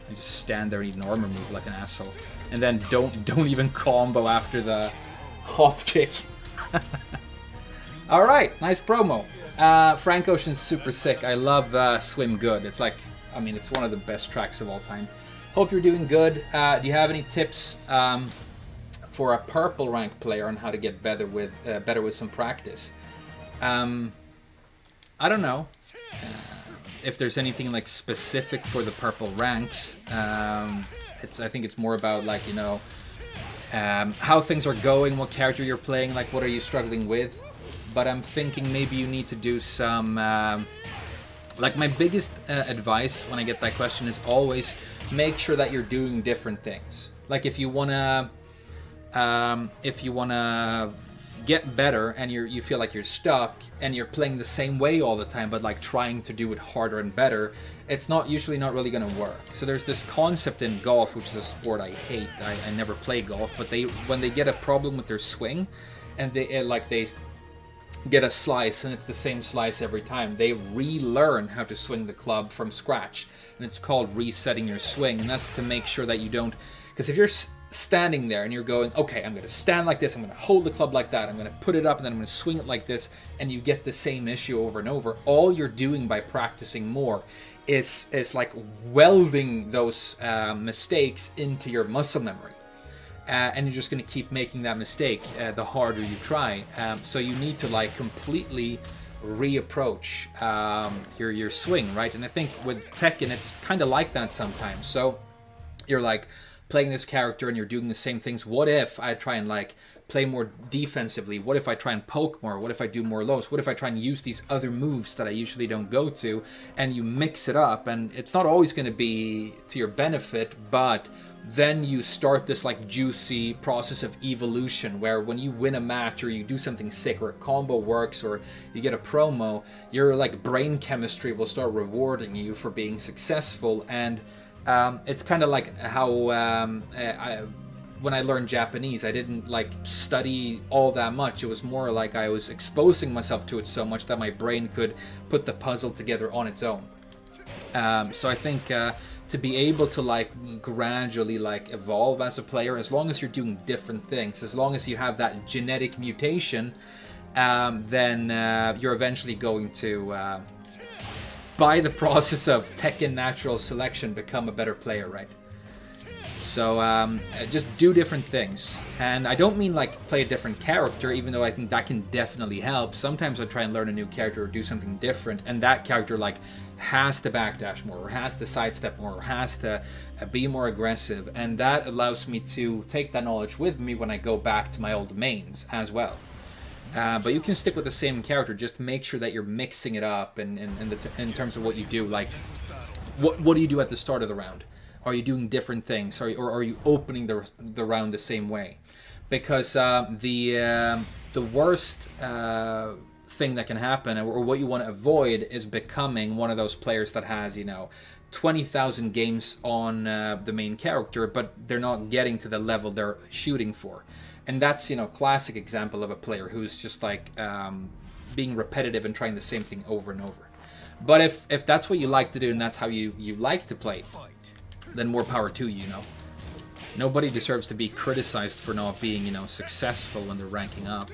I just stand there and eat an armor move like an asshole. And then don't even combo after the hop kick. Alright, nice promo. Frank Ocean's super sick. I love Swim Good. It's like, I mean, it's one of the best tracks of all time. Hope you're doing good. Do you have any tips for a purple rank player on how to get better with some practice? I don't know if there's anything like specific for the purple ranks. I think it's more about like, you know, how things are going, what character you're playing, like what are you struggling with. But I'm thinking maybe you need to do some like my biggest advice when I get that question is always make sure that you're doing different things. Like if you wanna get better and you feel like you're stuck and you're playing the same way all the time but like trying to do it harder and better, it's usually not really going to work. So there's this concept in golf, which is a sport I hate. I never play golf, but when they get a problem with their swing and they get a slice and it's the same slice every time, they relearn how to swing the club from scratch, and it's called resetting your swing. And that's to make sure that you don't, because if you're standing there and you're going, okay, I'm going to stand like this, I'm going to hold the club like that, I'm going to put it up, and then I'm going to swing it like this, and you get the same issue over and over, all you're doing by practicing more is like welding those mistakes into your muscle memory. And you're just going to keep making that mistake the harder you try. So you need to like completely reapproach your swing, right? And I think with Tekken, it's kind of like that sometimes. So you're like playing this character and you're doing the same things. What if I try and like play more defensively? What if I try and poke more? What if I do more lows? What if I try and use these other moves that I usually don't go to? And you mix it up, and it's not always going to be to your benefit, but then you start this like juicy process of evolution where when you win a match or you do something sick or a combo works or you get a promo, your like brain chemistry will start rewarding you for being successful. And it's kind of like how when I learned Japanese, I didn't like study all that much. It was more like I was exposing myself to it so much that my brain could put the puzzle together on its own. So I think to be able to like gradually like evolve as a player, as long as you're doing different things, as long as you have that genetic mutation, then you're eventually going to, by the process of Tekken natural selection, become a better player, right? So just do different things. And I don't mean like play a different character, even though I think that can definitely help. Sometimes I try and learn a new character or do something different, and that character like has to backdash more, or has to sidestep more, or has to be more aggressive. And that allows me to take that knowledge with me when I go back to my old mains as well. But you can stick with the same character, just make sure that you're mixing it up in terms of what you do. Like, what do you do at the start of the round? Are you doing different things? Or are you opening the round the same way? Because the worst thing that can happen, or what you want to avoid, is becoming one of those players that has, 20,000 games on the main character, but they're not getting to the level they're shooting for. And that's, classic example of a player who's just like being repetitive and trying the same thing over and over. But if that's what you like to do and that's how you like to play, then more power to you, Nobody deserves to be criticized for not being, successful when they're ranking up.